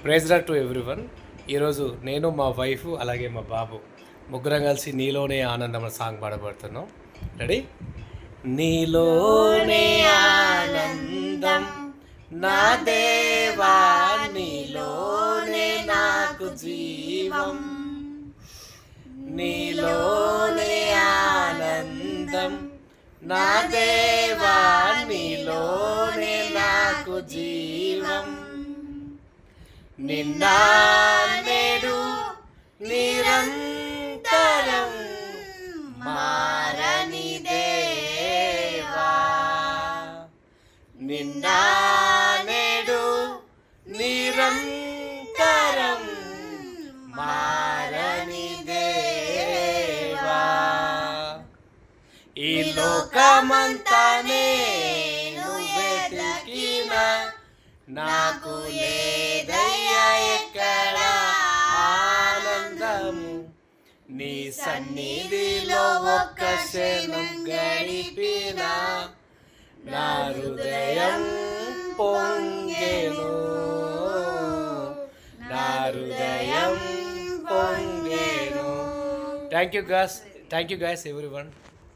Praise lord to everyone. ఈరోజు నేను మా వైఫ్ అలాగే మా బాబు ముగ్గురం కలిసి నీలోనే ఆనందం సాంగ్ పాడబడుతున్నాం. రెడీ? నీలోనే ఆనందం నా దేవా, నీలోనే నాకు జీవం, నీలోనే ఆనందం నా దేవా, నీలోనే నాకు జీవం, నిన్న నేడు నిరంతరం మారని దేవా, నిన్న నేడు నిరంతరం మారని దేవా, ఈ లోకమంతా నేను వెతికిన నాకు లేదయ్యా ఎక్కడ ఆనందము, నీ సన్నిధిలో ఒక్క క్షణం గడిపిన నా హృదయం పొంగెను, నా హృదయం పొంగెను. Thank you guys, everyone.